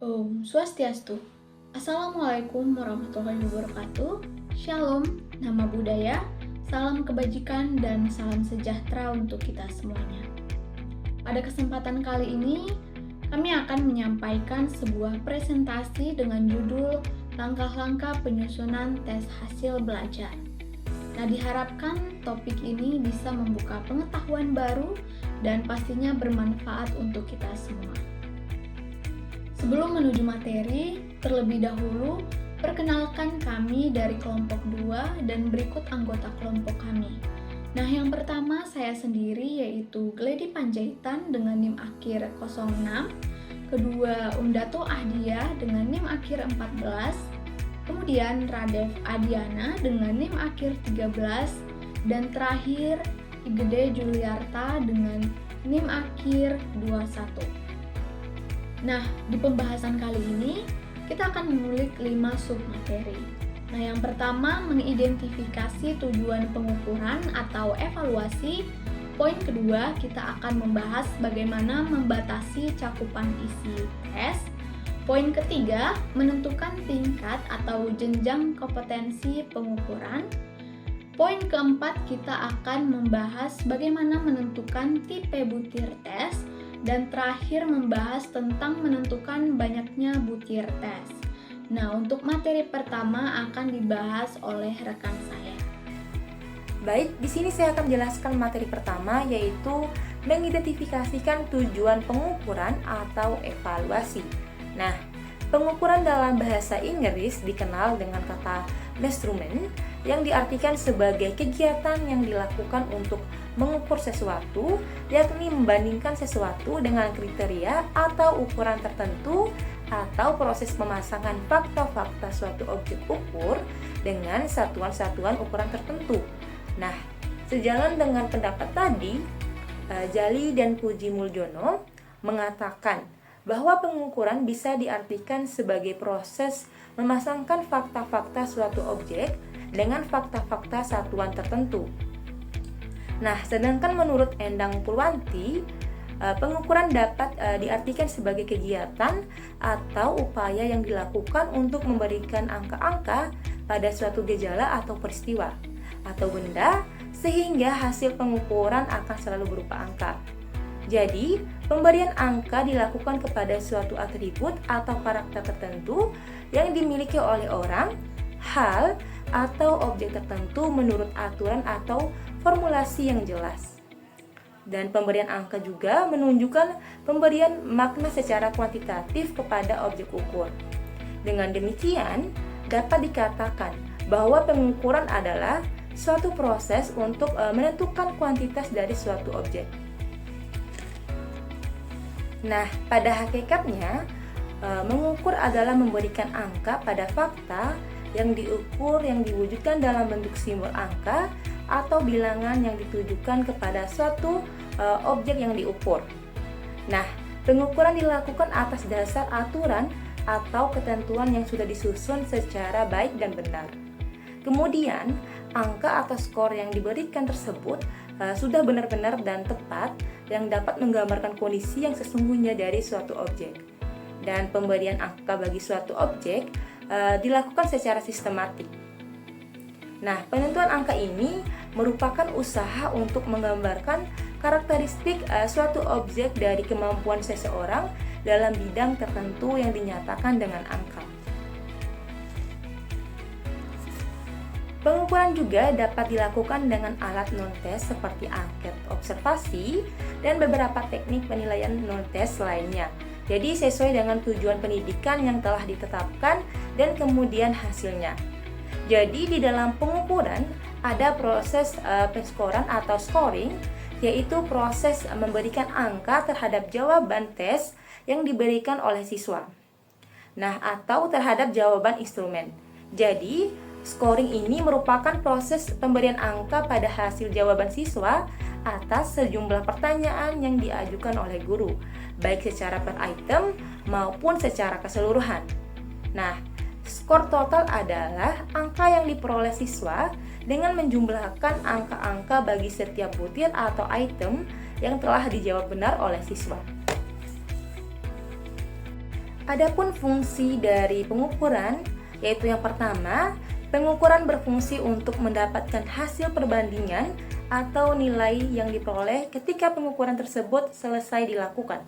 Om Swastiastu. Assalamualaikum warahmatullahi wabarakatuh. Shalom, nama budaya, salam kebajikan, dan salam sejahtera untuk kita semuanya. Pada kesempatan kali ini, kami akan menyampaikan sebuah presentasi dengan judul Langkah-langkah penyusunan tes hasil belajar. Nah, diharapkan topik ini bisa membuka pengetahuan baru dan pastinya bermanfaat untuk kita semua. Sebelum menuju materi, terlebih dahulu perkenalkan kami dari kelompok 2 dan berikut anggota kelompok kami. Nah, yang pertama saya sendiri yaitu Gledi Panjaitan dengan NIM akhir 06, kedua Umdato Ahdia dengan NIM akhir 14, kemudian Radev Adiana dengan NIM akhir 13, dan terakhir Igede Juliarta dengan NIM akhir 21. Nah, di pembahasan kali ini kita akan mengulik 5 submateri. Nah, yang pertama mengidentifikasi tujuan pengukuran atau evaluasi. Poin kedua, kita akan membahas bagaimana membatasi cakupan isi tes. Poin ketiga, menentukan tingkat atau jenjang kompetensi pengukuran. Poin keempat, kita akan membahas bagaimana menentukan tipe butir tes. Dan terakhir membahas tentang menentukan banyaknya butir tes. Nah, untuk materi pertama akan dibahas oleh rekan saya. Baik, di sini saya akan menjelaskan materi pertama, yaitu mengidentifikasikan tujuan pengukuran atau evaluasi. Nah, pengukuran dalam bahasa Inggris dikenal dengan kata measurement, yang diartikan sebagai kegiatan yang dilakukan untuk mengukur sesuatu, yakni membandingkan sesuatu dengan kriteria atau ukuran tertentu atau proses pemasangan fakta-fakta suatu objek ukur dengan satuan-satuan ukuran tertentu. Nah, sejalan dengan pendapat tadi, Jali dan Puji Muljono mengatakan bahwa pengukuran bisa diartikan sebagai proses memasangkan fakta-fakta suatu objek dengan fakta-fakta satuan tertentu. Nah, sedangkan menurut Endang Purwanti, pengukuran dapat diartikan sebagai kegiatan atau upaya yang dilakukan untuk memberikan angka-angka pada suatu gejala atau peristiwa atau benda, sehingga hasil pengukuran akan selalu berupa angka. Jadi, pemberian angka dilakukan kepada suatu atribut atau karakter tertentu yang dimiliki oleh orang, hal, atau objek tertentu menurut aturan atau formulasi yang jelas. Dan pemberian angka juga menunjukkan pemberian makna secara kuantitatif kepada objek ukur. Dengan demikian, dapat dikatakan bahwa pengukuran adalah suatu proses untuk menentukan kuantitas dari suatu objek. Nah, pada hakikatnya, mengukur adalah memberikan angka pada fakta yang diukur yang diwujudkan dalam bentuk simbol angka atau bilangan yang ditujukan kepada suatu objek yang diukur. Nah, pengukuran dilakukan atas dasar aturan atau ketentuan yang sudah disusun secara baik dan benar. Kemudian, angka atau skor yang diberikan tersebut sudah benar-benar dan tepat yang dapat menggambarkan kondisi yang sesungguhnya dari suatu objek. Dan pemberian angka bagi suatu objek dilakukan secara sistematik. Nah, penentuan angka ini merupakan usaha untuk menggambarkan karakteristik suatu objek dari kemampuan seseorang dalam bidang tertentu yang dinyatakan dengan angka. Pengukuran juga dapat dilakukan dengan alat non-tes seperti angket observasi dan beberapa teknik penilaian non-tes lainnya. Jadi sesuai dengan tujuan pendidikan yang telah ditetapkan dan kemudian hasilnya. Jadi di dalam pengukuran ada proses penskoran atau scoring, yaitu proses memberikan angka terhadap jawaban tes yang diberikan oleh siswa. Nah, atau terhadap jawaban instrumen. Jadi, scoring ini merupakan proses pemberian angka pada hasil jawaban siswa atas sejumlah pertanyaan yang diajukan oleh guru, baik secara per item maupun secara keseluruhan. Nah, skor total adalah angka yang diperoleh siswa dengan menjumlahkan angka-angka bagi setiap butir atau item yang telah dijawab benar oleh siswa. Adapun fungsi dari pengukuran, yaitu yang pertama, pengukuran berfungsi untuk mendapatkan hasil perbandingan atau nilai yang diperoleh ketika pengukuran tersebut selesai dilakukan.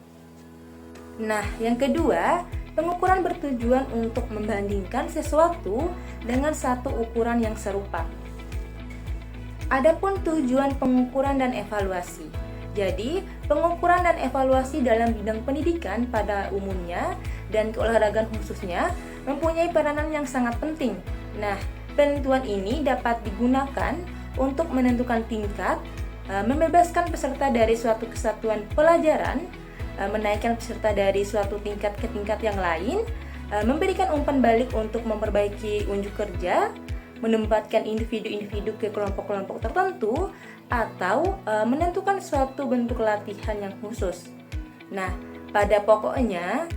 Nah, yang kedua, pengukuran bertujuan untuk membandingkan sesuatu dengan satu ukuran yang serupa. Adapun tujuan pengukuran dan evaluasi. Jadi, pengukuran dan evaluasi dalam bidang pendidikan pada umumnya dan keolahragaan khususnya mempunyai peranan yang sangat penting. Nah, penentuan ini dapat digunakan untuk menentukan tingkat, membebaskan peserta dari suatu kesatuan pelajaran, menaikkan peserta dari suatu tingkat ke tingkat yang lain, memberikan umpan balik untuk memperbaiki unjuk kerja, menempatkan individu-individu ke kelompok-kelompok tertentu, atau menentukan suatu bentuk latihan yang khusus. Nah, pada pokoknya,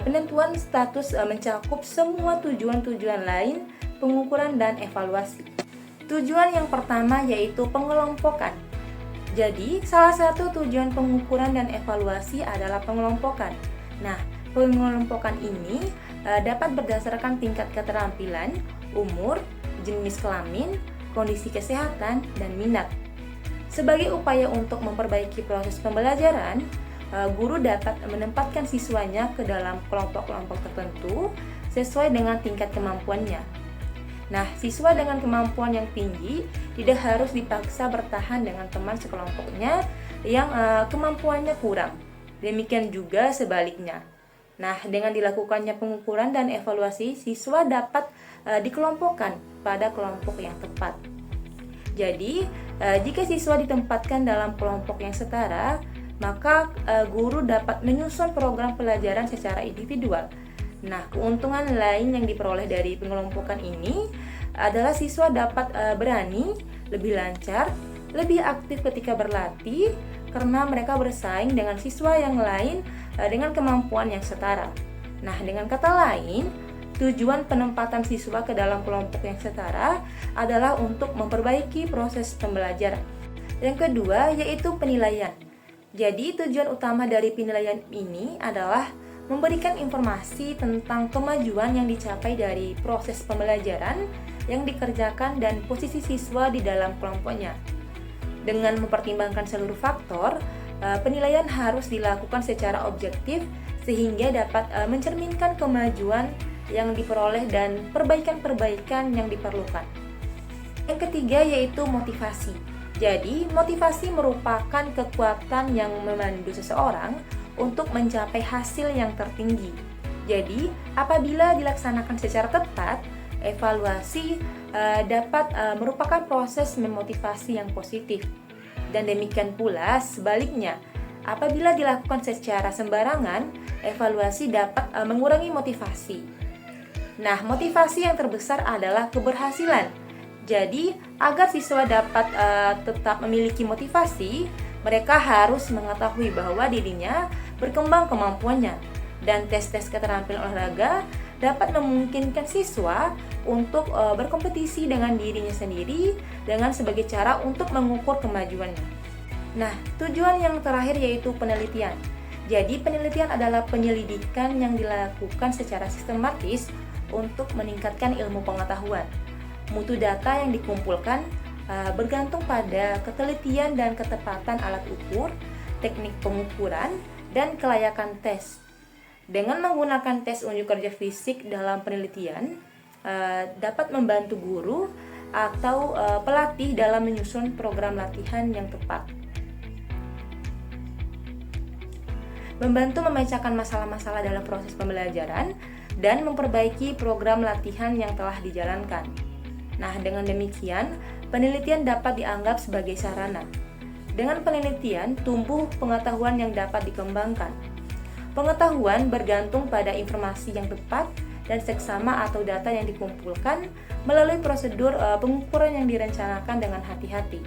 penentuan status mencakup semua tujuan-tujuan lain pengukuran dan evaluasi. Tujuan yang pertama yaitu pengelompokan. Jadi, salah satu tujuan pengukuran dan evaluasi adalah pengelompokan. Nah, pengelompokan ini dapat berdasarkan tingkat keterampilan, umur, jenis kelamin, kondisi kesehatan, dan minat. Sebagai upaya untuk memperbaiki proses pembelajaran, guru dapat menempatkan siswanya ke dalam kelompok-kelompok tertentu sesuai dengan tingkat kemampuannya. Nah, siswa dengan kemampuan yang tinggi tidak harus dipaksa bertahan dengan teman sekelompoknya yang kemampuannya kurang. Demikian juga sebaliknya. Nah, dengan dilakukannya pengukuran dan evaluasi, siswa dapat dikelompokkan pada kelompok yang tepat. Jadi, jika siswa ditempatkan dalam kelompok yang setara, maka guru dapat menyusun program pelajaran secara individual. Nah, keuntungan lain yang diperoleh dari pengelompokan ini adalah siswa dapat berani, lebih lancar, lebih aktif ketika berlatih karena mereka bersaing dengan siswa yang lain dengan kemampuan yang setara. Nah, dengan kata lain, tujuan penempatan siswa ke dalam kelompok yang setara adalah untuk memperbaiki proses pembelajaran. Yang kedua yaitu penilaian. Jadi tujuan utama dari penilaian ini adalah memberikan informasi tentang kemajuan yang dicapai dari proses pembelajaran yang dikerjakan dan posisi siswa di dalam kelompoknya. Dengan mempertimbangkan seluruh faktor, penilaian harus dilakukan secara objektif sehingga dapat mencerminkan kemajuan yang diperoleh dan perbaikan-perbaikan yang diperlukan. Yang ketiga yaitu motivasi. Jadi, motivasi merupakan kekuatan yang memandu seseorang untuk mencapai hasil yang tertinggi. Jadi, apabila dilaksanakan secara tepat, evaluasi dapat merupakan proses memotivasi yang positif. Dan demikian pula sebaliknya, apabila dilakukan secara sembarangan, evaluasi dapat mengurangi motivasi. Nah, motivasi yang terbesar adalah keberhasilan. Jadi, agar siswa dapat tetap memiliki motivasi, mereka harus mengetahui bahwa dirinya berkembang kemampuannya. Dan tes-tes keterampilan olahraga dapat memungkinkan siswa untuk berkompetisi dengan dirinya sendiri dengan sebagai cara untuk mengukur kemajuannya. Nah, tujuan yang terakhir yaitu penelitian. Jadi, penelitian adalah penyelidikan yang dilakukan secara sistematis untuk meningkatkan ilmu pengetahuan. Mutu data yang dikumpulkan bergantung pada ketelitian dan ketepatan alat ukur, teknik pengukuran, dan kelayakan tes. Dengan menggunakan tes unjuk kerja fisik dalam penelitian, dapat membantu guru atau pelatih dalam menyusun program latihan yang tepat. Membantu memecahkan masalah-masalah dalam proses pembelajaran dan memperbaiki program latihan yang telah dijalankan. Nah, dengan demikian, penelitian dapat dianggap sebagai sarana. Dengan penelitian, tumbuh pengetahuan yang dapat dikembangkan. Pengetahuan bergantung pada informasi yang tepat dan seksama atau data yang dikumpulkan melalui prosedur pengukuran yang direncanakan dengan hati-hati.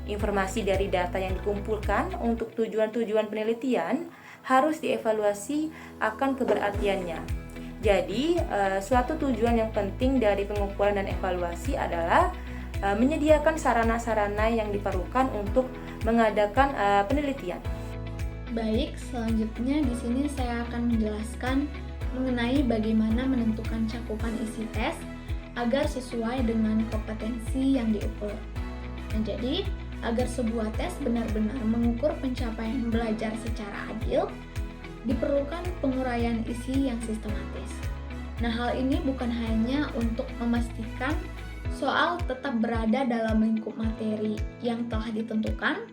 Informasi dari data yang dikumpulkan untuk tujuan-tujuan penelitian harus dievaluasi akan keberartiannya. Jadi, suatu tujuan yang penting dari pengukuran dan evaluasi adalah menyediakan sarana-sarana yang diperlukan untuk mengadakan penelitian. Baik, selanjutnya di sini saya akan menjelaskan mengenai bagaimana menentukan cakupan isi tes agar sesuai dengan kompetensi yang diukur. Nah, jadi agar sebuah tes benar-benar mengukur pencapaian belajar secara adil, diperlukan penguraian isi yang sistematis. Nah, hal ini bukan hanya untuk memastikan soal tetap berada dalam lingkup materi yang telah ditentukan,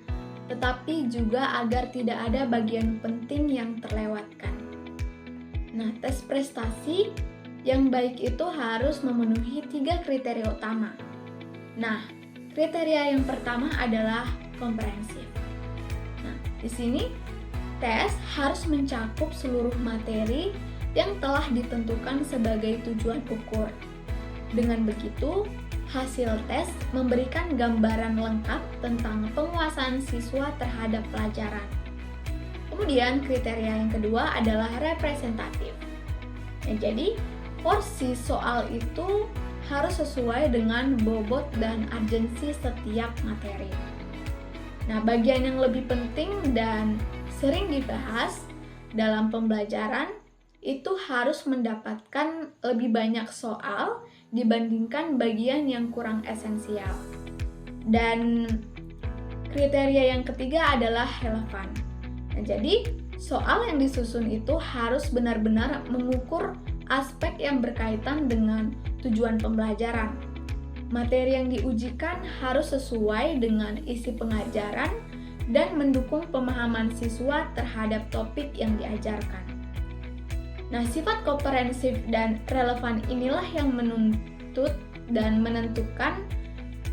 tetapi juga agar tidak ada bagian penting yang terlewatkan. Nah, tes prestasi yang baik itu harus memenuhi 3 kriteria utama. Nah, kriteria yang pertama adalah komprehensif. Nah, di sini tes harus mencakup seluruh materi yang telah ditentukan sebagai tujuan ukur. Dengan begitu, hasil tes memberikan gambaran lengkap tentang penguasaan siswa terhadap pelajaran. Kemudian kriteria yang kedua adalah representatif. Nah, jadi porsi soal itu harus sesuai dengan bobot dan urgensi setiap materi. Nah, bagian yang lebih penting dan sering dibahas dalam pembelajaran itu harus mendapatkan lebih banyak soal dibandingkan bagian yang kurang esensial. Dan kriteria yang ketiga adalah relevan. Nah, jadi soal yang disusun itu harus benar-benar mengukur aspek yang berkaitan dengan tujuan pembelajaran. Materi yang diujikan harus sesuai dengan isi pengajaran dan mendukung pemahaman siswa terhadap topik yang diajarkan. Nah, sifat komprehensif dan relevan inilah yang menuntut dan menentukan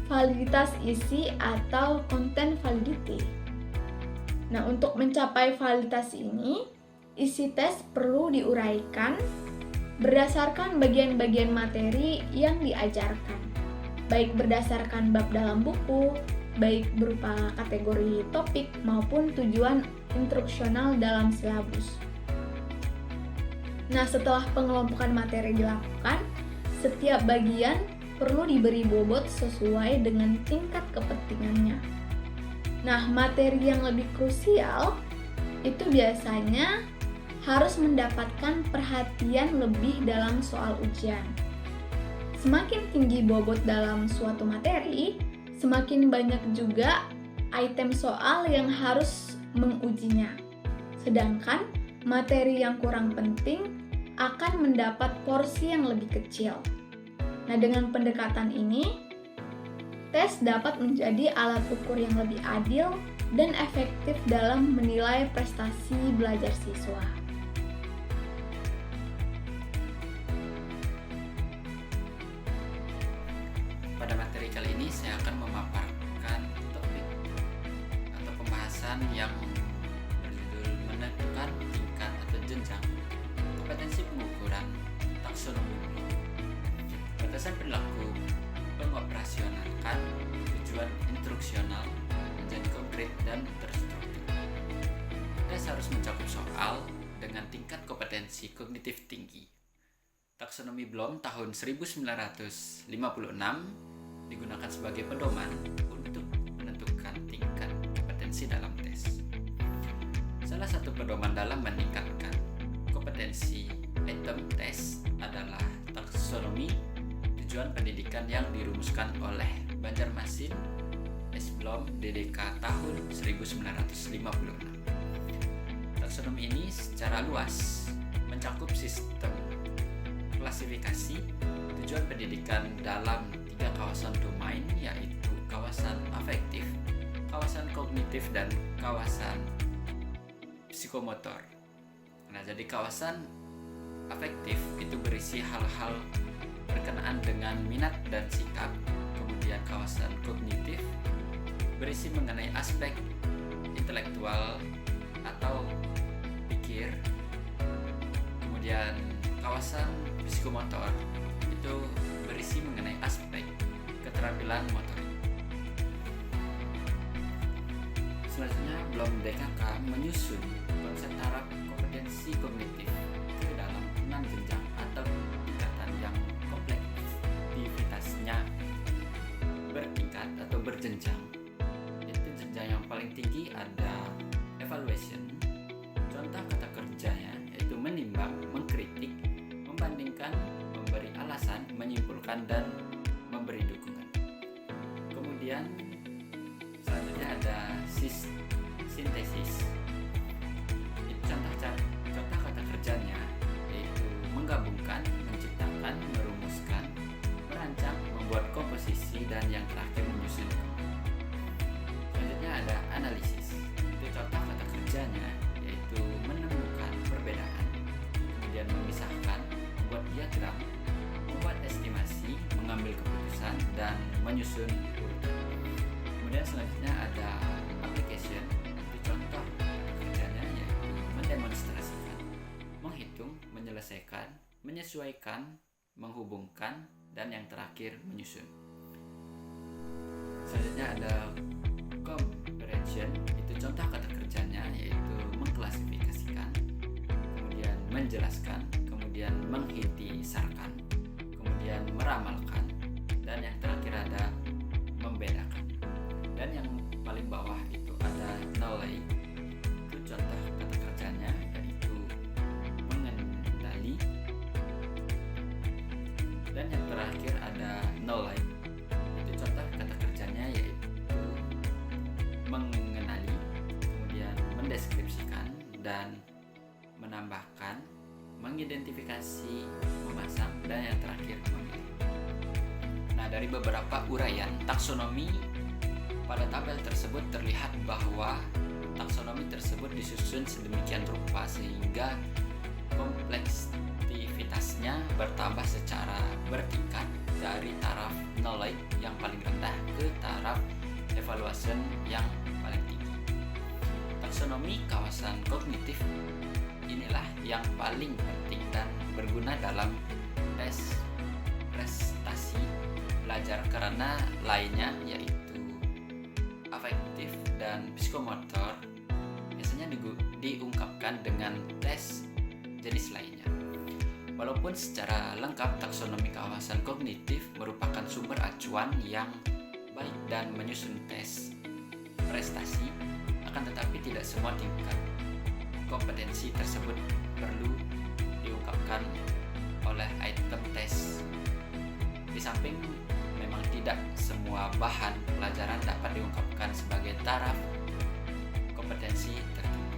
validitas isi atau content validity. Nah, untuk mencapai validitas ini, isi tes perlu diuraikan berdasarkan bagian-bagian materi yang diajarkan, baik berdasarkan bab dalam buku, baik berupa kategori topik maupun tujuan instruksional dalam silabus. Nah, setelah pengelompokan materi dilakukan, setiap bagian perlu diberi bobot sesuai dengan tingkat kepentingannya. Nah, materi yang lebih krusial itu biasanya harus mendapatkan perhatian lebih dalam soal ujian. Semakin tinggi bobot dalam suatu materi, semakin banyak juga item soal yang harus mengujinya. Sedangkan materi yang kurang penting akan mendapat porsi yang lebih kecil. Nah, dengan pendekatan ini, tes dapat menjadi alat ukur yang lebih adil dan efektif dalam menilai prestasi belajar siswa. Pada materi kali ini saya akan memaparkan topik atau pembahasan yang berjudul menentukan tingkat atau jenjang kompetensi pengukuran taksonomi Bloom. Batasan perilaku mengoperasionalkan tujuan instruksional menjadi konkret dan terstruktur. Tes harus mencakup soal dengan tingkat kompetensi kognitif tinggi. Taksonomi Bloom tahun 1956 digunakan sebagai pedoman untuk menentukan tingkat kompetensi dalam tes. Salah satu pedoman dalam meningkatkan kompetensi item tes adalah taksonomi tujuan pendidikan yang dirumuskan oleh Banjarmasin S. Bloom DDK tahun 1956. Taksonomi ini secara luas mencakup sistem klasifikasi tujuan pendidikan dalam 3 kawasan domain, yaitu kawasan afektif, kawasan kognitif, dan kawasan psikomotor. Nah, jadi kawasan afektif itu berisi hal-hal berkenaan dengan minat dan sikap. Kemudian kawasan kognitif berisi mengenai aspek intelektual atau pikir. Kemudian kawasan psikomotor itu berisi mengenai aspek keterampilan motorik. Selanjutnya, Bloom DKK menyusun konsep taraf kompetensi kognitif ke dalam 6 jenjang atau tingkatan yang kompleksitasnya bertingkat atau berjenjang. Itu jenjang yang paling tinggi ada evaluation. Contoh kata kerjanya yaitu menimbang, mengkritik, masukan dan memberi dukungan. Kemudian selanjutnya ada sintesis. Contoh kata kerjanya yaitu menggabungkan, menciptakan, merumuskan, merancang, membuat komposisi, dan yang terakhir menyusun. Selanjutnya ada analisis. Itu contoh kata kerjanya yaitu menemukan perbedaan, kemudian memisahkan, membuat diagram, membuat estimasi, mengambil keputusan, dan menyusun urutan. Kemudian selanjutnya ada application. Itu contoh kerjanya yaitu mendemonstrasikan, menghitung, menyelesaikan, menyesuaikan, menghubungkan, dan yang terakhir menyusun. Selanjutnya ada comprehension. Itu contoh kata kerjanya yaitu mengklasifikasikan, kemudian menjelaskan, kemudian menghintisarkan, kemudian meramalkan, dan yang terakhir ada membedakan. Dan yang paling bawah itu ada knowledge. Itu contoh kata kerjanya yaitu mengenali, dan yang terakhir ada knowledge. Itu contoh kata kerjanya yaitu mengenali, kemudian mendeskripsikan dan menambahkan, mengidentifikasi, memasang, dan yang terakhir memilih. Nah, dari beberapa uraian taksonomi pada tabel tersebut terlihat bahwa taksonomi tersebut disusun sedemikian rupa sehingga kompleksitasnya bertambah secara bertingkat dari taraf knowledge yang paling rendah ke taraf evaluation yang paling tinggi. Taksonomi kawasan kognitif inilah yang paling penting dan berguna dalam tes prestasi belajar karena lainnya yaitu afektif dan psikomotor biasanya diungkapkan dengan tes jenis lainnya. Walaupun secara lengkap taksonomi kawasan kognitif merupakan sumber acuan yang baik dan menyusun tes prestasi, akan tetapi tidak semua tingkat kompetensi tersebut perlu diungkapkan oleh item tes. Di samping memang tidak semua bahan pelajaran dapat diungkapkan sebagai taraf kompetensi tertentu.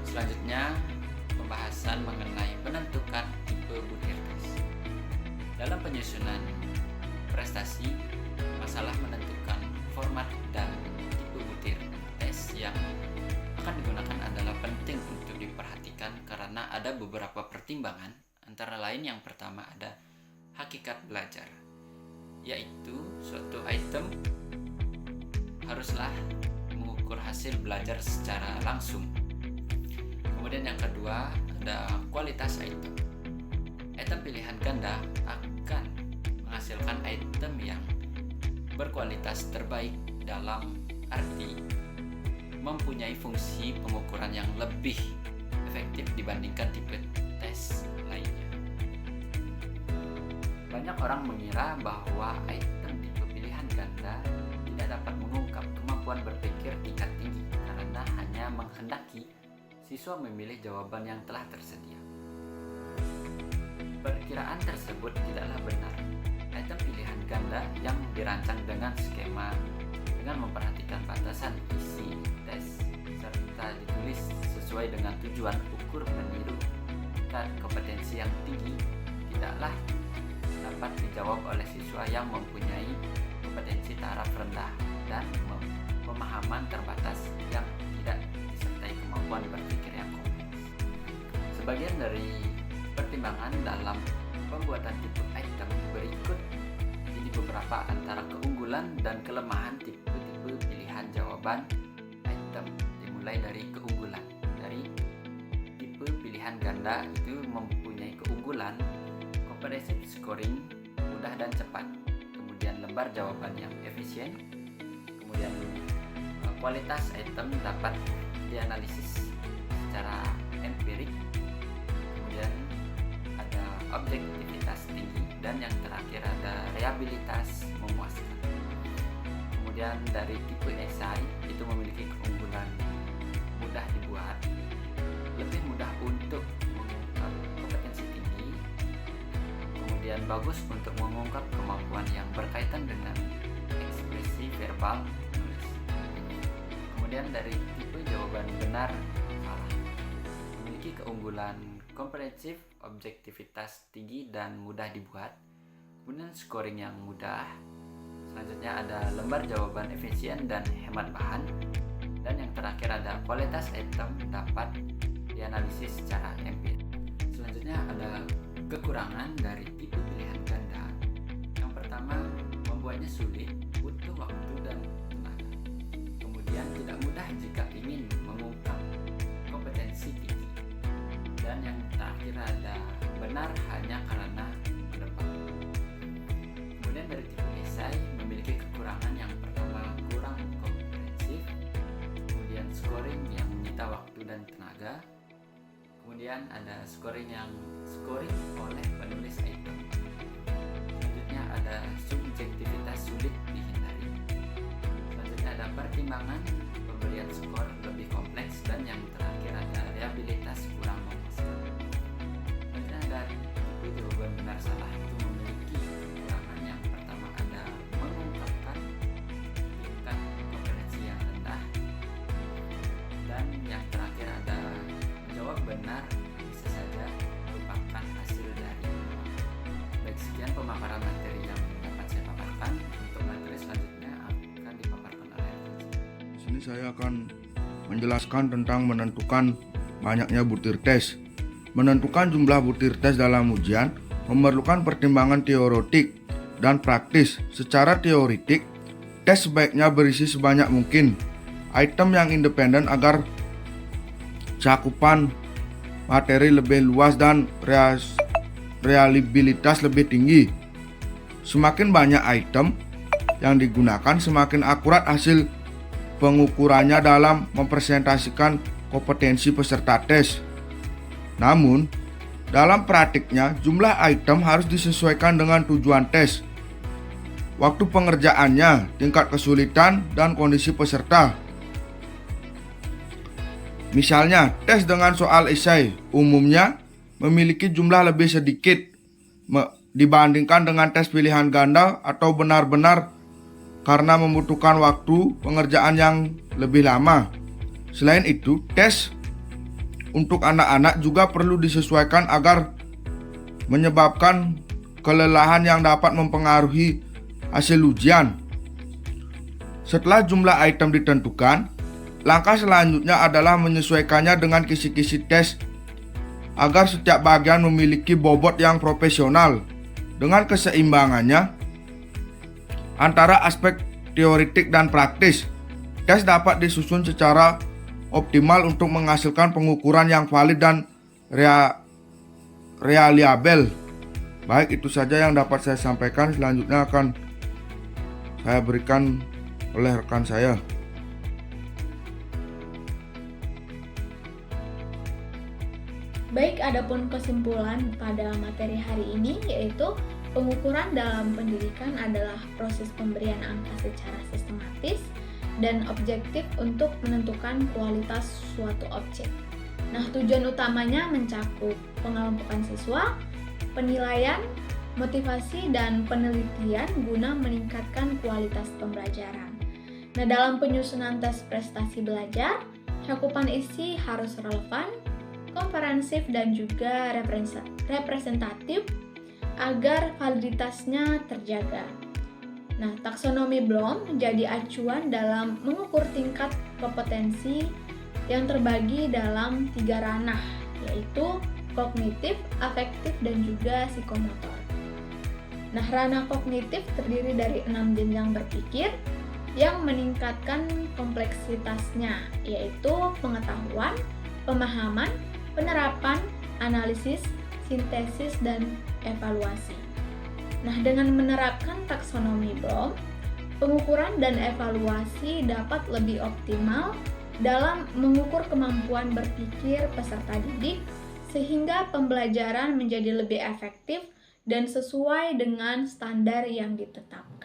Selanjutnya, pembahasan mengenai penentukan tipe butir tes. Dalam penyusunan prestasi, masalah menentukan format dan tipe butir tes yang akan digunakan adalah penting untuk diperhatikan karena ada beberapa pertimbangan, antara lain yang pertama ada hakikat belajar, yaitu suatu item haruslah mengukur hasil belajar secara langsung. Kemudian yang kedua ada kualitas item. Item pilihan ganda akan menghasilkan item yang berkualitas terbaik dalam arti mempunyai fungsi pengukuran yang lebih efektif dibandingkan tipe tes lainnya. Banyak orang mengira bahwa item tipe pilihan ganda tidak dapat mengungkap kemampuan berpikir tingkat tinggi karena hanya menghendaki siswa memilih jawaban yang telah tersedia. Perkiraan tersebut tidaklah benar. Item pilihan ganda yang dirancang dengan skema dengan memperhatikan batasan isi tes serta ditulis sesuai dengan tujuan ukur meniru tingkat kompetensi yang tinggi tidaklah dapat dijawab oleh siswa yang mempunyai kompetensi taraf rendah dan pemahaman terbatas yang tidak disertai kemampuan berpikir yang kompleks. Sebagian dari pertimbangan dalam pembuatan tipe item berikut ini beberapa antara keunggulan dan kelemahan tipe-tipe pilihan jawaban item. Dimulai dari keunggulan. Dari tipe pilihan ganda itu mempunyai keunggulan comprehensive scoring mudah dan cepat, kemudian lembar jawaban yang efisien, kemudian kualitas item dapat dianalisis secara empirik, kemudian ada objektivitas tinggi, dan yang terakhir ada reliabilitas memuaskan. Kemudian dari tipe esai itu memiliki keunggulan mudah dibuat, lebih mudah untuk mengungkap kompetensi tinggi, kemudian bagus untuk mengungkap kemampuan yang berkaitan dengan ekspresi verbal menulis. Kemudian dari tipe jawaban benar salah, memiliki keunggulan komprehensif, objektivitas tinggi dan mudah dibuat. Kemudian scoring yang mudah. Selanjutnya ada lembar jawaban efisien dan hemat bahan. Dan yang terakhir ada kualitas item dapat dianalisis secara empiris. Selanjutnya ada kekurangan dari tipe pilihan ganda. Yang pertama, membuatnya sulit, butuh waktu dan tenaga. Kemudian tidak mudah jika ingin mengungkap kompetensi tinggi. Dan yang terakhir ada benar hanya karena menebak. Kemudian dari tipe esai memiliki kekurangan. Yang pertama, kurang komprehensif. Kemudian scoring yang menyita waktu dan tenaga. Kemudian ada scoring oleh penulis item. Selanjutnya ada subjektivitas sulit dihindari. Selanjutnya ada pertimbangan pemberian skor lebih kompleks. Dan yang terakhir ada reliabilitas kurang memuaskan. Selanjutnya ada tipe jawaban benar salah itu memiliki kekurangan. Yang pertama ada mengungkapkan tingkat kompetensi yang rendah. Dan yang terakhir ada menjawab benar bisa saja merupakan hasil dari baik. Sekian pemaparan materi yang dapat saya paparkan. Untuk materi selanjutnya akan dipaparkan oleh Di sini saya akan menjelaskan tentang menentukan banyaknya butir tes. Menentukan jumlah butir tes dalam ujian memerlukan pertimbangan teoretik dan praktis. Secara teoretik, tes sebaiknya berisi sebanyak mungkin item yang independen agar cakupan materi lebih luas dan reliabilitas lebih tinggi. Semakin banyak item yang digunakan, semakin akurat hasil pengukurannya dalam mempresentasikan kompetensi peserta tes. Namun, dalam praktiknya, jumlah item harus disesuaikan dengan tujuan tes, waktu pengerjaannya, tingkat kesulitan, dan kondisi peserta. Misalnya, tes dengan soal esai umumnya memiliki jumlah lebih sedikit dibandingkan dengan tes pilihan ganda atau benar-benar karena membutuhkan waktu pengerjaan yang lebih lama. Selain itu, tes untuk anak-anak juga perlu disesuaikan agar menyebabkan kelelahan yang dapat mempengaruhi hasil ujian. Setelah jumlah item ditentukan, langkah selanjutnya adalah menyesuaikannya dengan kisi-kisi tes agar setiap bagian memiliki bobot yang profesional. Dengan keseimbangannya antara aspek teoretik dan praktis, tes dapat disusun secara optimal untuk menghasilkan pengukuran yang valid dan reliabel. Baik, itu saja yang dapat saya sampaikan. Selanjutnya akan saya berikan oleh rekan saya. Baik, adapun kesimpulan pada materi hari ini yaitu pengukuran dalam pendidikan adalah proses pemberian angka secara sistematis dan objektif untuk menentukan kualitas suatu objek. Nah, tujuan utamanya mencakup pengelompokan siswa, penilaian, motivasi, dan penelitian guna meningkatkan kualitas pembelajaran. Nah, dalam penyusunan tes prestasi belajar, cakupan isi harus relevan, komprehensif, dan juga representatif agar validitasnya terjaga. Nah, taksonomi Bloom menjadi acuan dalam mengukur tingkat kompetensi yang terbagi dalam 3 ranah, yaitu kognitif, afektif, dan juga psikomotor. Nah, ranah kognitif terdiri dari 6 jenjang berpikir yang meningkatkan kompleksitasnya, yaitu pengetahuan, pemahaman, penerapan, analisis, sintesis, dan evaluasi. Nah, dengan menerapkan taksonomi Bloom, pengukuran dan evaluasi dapat lebih optimal dalam mengukur kemampuan berpikir peserta didik sehingga pembelajaran menjadi lebih efektif dan sesuai dengan standar yang ditetapkan.